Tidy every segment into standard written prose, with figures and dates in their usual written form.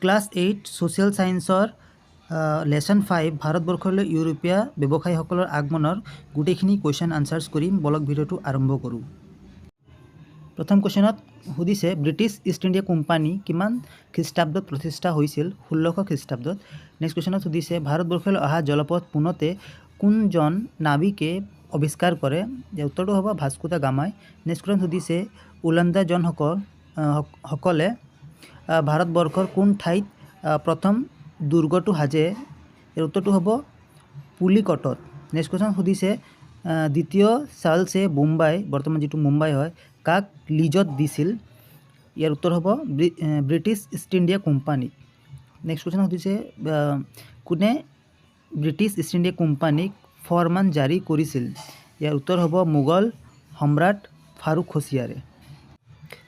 Class 8 social ছায়েন্সৰ lesson 5 ভাৰতবৰ্ষলৈ ইউৰোপীয় ব্যৱসায়ীসকলৰ আগমনৰ গোটেইখিনি কুৱেশ্যন আনচাৰ্ছ কৰিম। বলক ভিডিঅ'টো আৰম্ভ কৰোঁ। প্ৰথম কুৱেশ্যনত সুধিছে ব্ৰিটিছ ইষ্ট ইণ্ডিয়া কোম্পানী কিমান খ্ৰীষ্টাব্দত প্ৰতিষ্ঠা হৈছিল? 1600 খ্ৰীষ্টাব্দত। নেক্সট কুৱেশ্যনত সুধিছে ভাৰতবৰ্ষলৈ অহা জলপথ পোনতে কোনজন নাবিকে আৱিষ্কাৰ কৰে? উত্তৰটো হ'ব ভাস্কো দা গামাই। নেক্সট কুৱেশ্যন সুধিছে ওলন্দাজসকলে ভাৰতবৰ্ষৰ কোন ঠাইত প্ৰথম দুৰ্গটো সাজে? ইয়াৰ উত্তৰটো হ'ব পুলিকটত। নেক্সট কুৱেশ্যন সুধিছে দ্বিতীয় চাৰ্লছে বোম্বাই, বৰ্তমান যিটো মুম্বাই হয়, কাক লিজত দিছিল? ইয়াৰ উত্তৰ হ'ব ব্ৰিটিছ ইষ্ট ইণ্ডিয়া কোম্পানীক। নেক্সট কুৱেশ্যন সুধিছে কোনে ব্ৰিটিছ ইষ্ট ইণ্ডিয়া কোম্পানীক ফৰমান জাৰি কৰিছিল? ইয়াৰ উত্তৰ হ'ব মোগল সম্ৰাট ফাৰুক হোছিয়াৰে।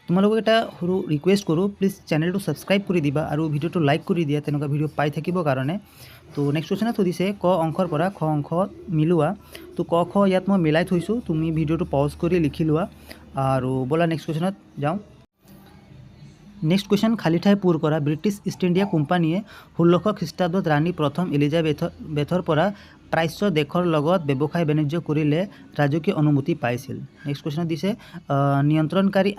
তোমালোকক এটা সৰু ৰিকুৱেষ্ট কৰোঁ, প্লিজ চেনেলটো ছাবস্ক্ৰাইব কৰি দিবা আৰু ভিডিঅ'টো লাইক কৰি দিয়া তেনেকুৱা ভিডিঅ' পাই থাকিবৰ কাৰণে। তো নেক্সট কুৱেশ্যনত সুধিছে ক অংশৰ পৰা খ অংশ মিলোৱা। তো ক খ ইয়াত মই মিলাই থৈছোঁ, তুমি ভিডিঅ'টো পজ কৰি লিখি লোৱা। আৰু ব'লা নেক্সট কুৱেশ্যনত যাওঁ। নেক্সট কুৱেশ্যন খালী ঠাই পূৰ কৰা। ব্ৰিটিছ ইষ্ট ইণ্ডিয়া কোম্পানীয়ে 1600 খ্ৰীষ্টাব্দত ৰাণী প্ৰথম এলিজাবেথৰ পৰা প্ৰাচ্য দেশৰ লগত ব্যৱসায় বাণিজ্য কৰিলে ৰাজকীয় অনুমতি পাইছিল। নেক্সট কুৱেশ্যনত দিছে নিয়ন্ত্ৰণকাৰী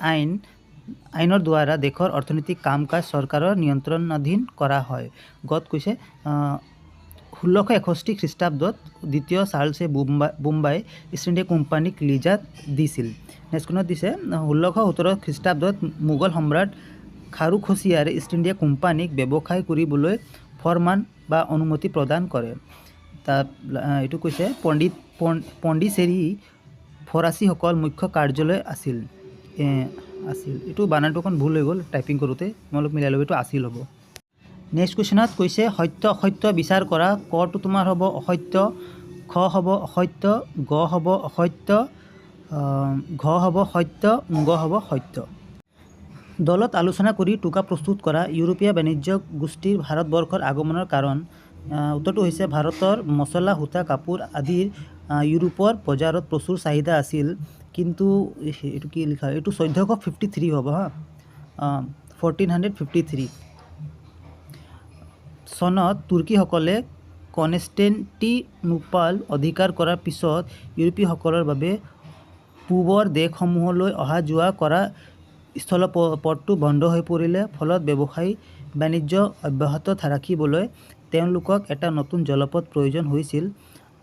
আইনৰ দ্বাৰা দেশৰ অৰ্থনৈতিক কাম কাজ চৰকাৰৰ নিয়ন্ত্ৰণাধীন কৰা হয়। গত কৈছে 1661 খ্ৰীষ্টাব্দত দ্বিতীয় চাৰ্লছে বোম্বাই ইষ্ট ইণ্ডিয়া কোম্পানীক লিজাত দিছিল। নেক্সট কুৱেশ্যনত দিছে 1617 খ্ৰীষ্টাব্দত মোগল সম্ৰাট ফাৰুক হোছিয়াৰে ইষ্ট ইণ্ডিয়া কোম্পানীক ব্যৱসায় কৰিবলৈ ফৰমান বা অনুমতি প্ৰদান কৰে। তাত এইটো কৈছে পণ্ডিচেৰী ফৰাচীসকল মুখ্য কাৰ্যালয় আছিল। এইটো বানানটো অকণ ভুল হৈ গ'ল টাইপিং কৰোঁতে, তোমালোক মিলাই ল'ব, এইটো আছিল হ'ব। নেক্সট কুৱেশ্যনত কৈছে সত্য অসত্য বিচাৰ কৰা। কটো তোমাৰ হ'ব অসত্য, খ হ'ব অসত্য, গ হ'ব অসত্য, ঘ হ'ব সত্য, গ হ'ব সত্য। দলত আলোচনা কৰি টোকা প্ৰস্তুত কৰা। ইউৰোপীয় বাণিজ্য গোষ্ঠীৰ ভাৰতবৰ্ষৰ আগমনৰ কাৰণ? উত্তৰটো হৈছে ভাৰতৰ মছলা, সূতা, কাপোৰ আদিৰ ইউৰোপৰ বজাৰত প্ৰচুৰ চাহিদা আছিল। কিন্তু এইটো কি লিখা, এইটো 1453 হ'ব হা, 1453 চনত তুৰ্কীসকলে কনষ্টেণ্টিনোপল অধিকাৰ কৰাৰ পিছত ইউৰোপীয়সকলৰ বাবে পূবৰ দেশসমূহলৈ অহা যোৱা কৰা স্থলপথটো বন্ধ হৈ পৰিলে। ফলত ব্যৱসায় বাণিজ্য অব্যাহত ৰাখিবলৈ তেওঁলোকক এটা নতুন জলপথ প্ৰয়োজন হৈছিল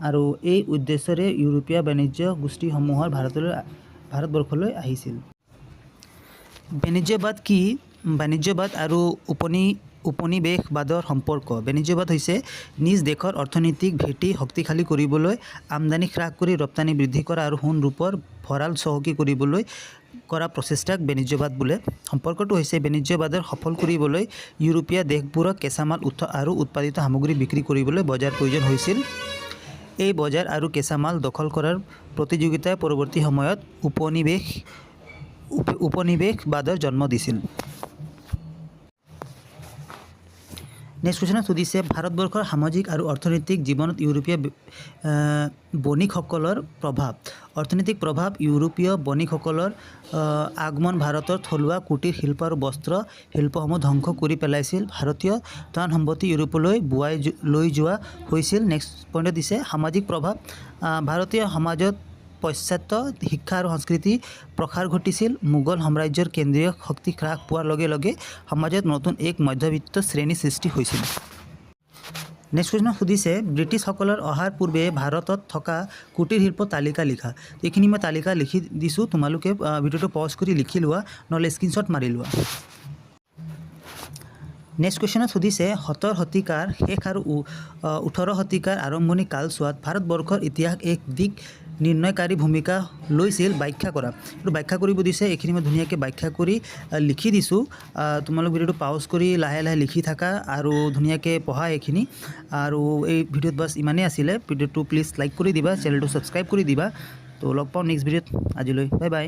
আৰু এই উদ্দেশ্যৰে ইউৰোপীয় বাণিজ্য গোষ্ঠীসমূহৰ ভাৰতবৰ্ষলৈ আহিছিল। বাণিজ্যবাদ কি? বাণিজ্যবাদ আৰু উপনিৱেশবাদৰ সম্পৰ্ক। বাণিজ্যবাদ হৈছে নিজ দেশৰ অৰ্থনৈতিক ভেটি শক্তিশালী কৰিবলৈ আমদানি হ্ৰাস কৰি ৰপ্তানি বৃদ্ধি কৰা আৰু সোণ ৰূপৰ ভঁৰাল চহকী কৰিবলৈ কৰা প্ৰচেষ্টাক বাণিজ্যবাদ বোলে। সম্পৰ্কটো হৈছে বাণিজ্যবাদৰ সফল কৰিবলৈ ইউৰোপীয় দেশবোৰক কেঁচামাল আৰু উৎপাদিত সামগ্ৰী বিক্ৰী কৰিবলৈ বজাৰ প্ৰয়োজন হৈছিল। এই বজাৰ আৰু কেঁচামাল দখল কৰাৰ প্ৰতিযোগিতাই পৰৱৰ্তী সময়ত উপনিৱেশবাদৰ জন্ম দিছিল। নেক্সট কুৱেশ্যনত সুধিছে ভাৰতবৰ্ষৰ সামাজিক আৰু অৰ্থনৈতিক জীৱনত ইউৰোপীয় বণিকসকলৰ প্ৰভাৱ। অৰ্থনৈতিক প্ৰভাৱ। ইউৰোপীয় বণিকসকলৰ আগমন ভাৰতৰ থলুৱা কুটীৰ শিল্প আৰু বস্ত্ৰ শিল্পসমূহ ধ্বংস কৰি পেলাইছিল। ভাৰতীয় ধন সম্পত্তি ইউৰোপলৈ বোৱাই লৈ যোৱা হৈছিল। নেক্সট পইণ্টত দিছে সামাজিক প্ৰভাৱ। ভাৰতীয় সমাজত পাশ্চাত্য শিক্ষা আৰু সংস্কৃতি প্ৰসাৰ ঘটিছিল। মোগল সাম্ৰাজ্যৰ কেন্দ্ৰীয় শক্তি হ্ৰাস পোৱাৰ লগে লগে সমাজত নতুন এক মধ্যবিত্ত শ্ৰেণী সৃষ্টি হৈছিল। নেক্সট কুৱেশ্যন সুধিছে ব্ৰিটিছসকলৰ অহাৰ পূৰ্বে ভাৰতত থকা কুটীৰ শিল্প তালিকা লিখা। এইখিনি মই তালিকা লিখি দিছোঁ, তোমালোকে ভিডিঅ'টো পজ কৰি লিখি লোৱা, নহ'লে স্ক্ৰীনশ্বট মাৰি লোৱা। নেক্সট কুৱেশ্যনত সুধিছে 17 শতিকাৰ শেষ আৰু 18 শতিকাৰ আৰম্ভণি কালছোৱাত ভাৰতবৰ্ষৰ ইতিহাস এক দিক নিৰ্ণয়কাৰী ভূমিকা লৈছিল, ব্যাখ্যা কৰা। এইটো ব্যাখ্যা কৰিব দিছে, এইখিনি মই ধুনীয়াকৈ ব্যাখ্যা কৰি লিখি দিছোঁ। তোমালোক ভিডিঅ'টো পাউজ কৰি লাহে লাহে লিখি থাকা আৰু ধুনীয়াকৈ পঢ়া এইখিনি। আৰু এই ভিডিঅ'ত বাছ ইমানেই আছিলে। ভিডিঅ'টো প্লিজ লাইক কৰি দিবা, চেনেলটো ছাবস্ক্ৰাইব কৰি দিবা। তো লগ পাওঁ নেক্সট ভিডিঅ'ত। আজিলৈ বাই বাই।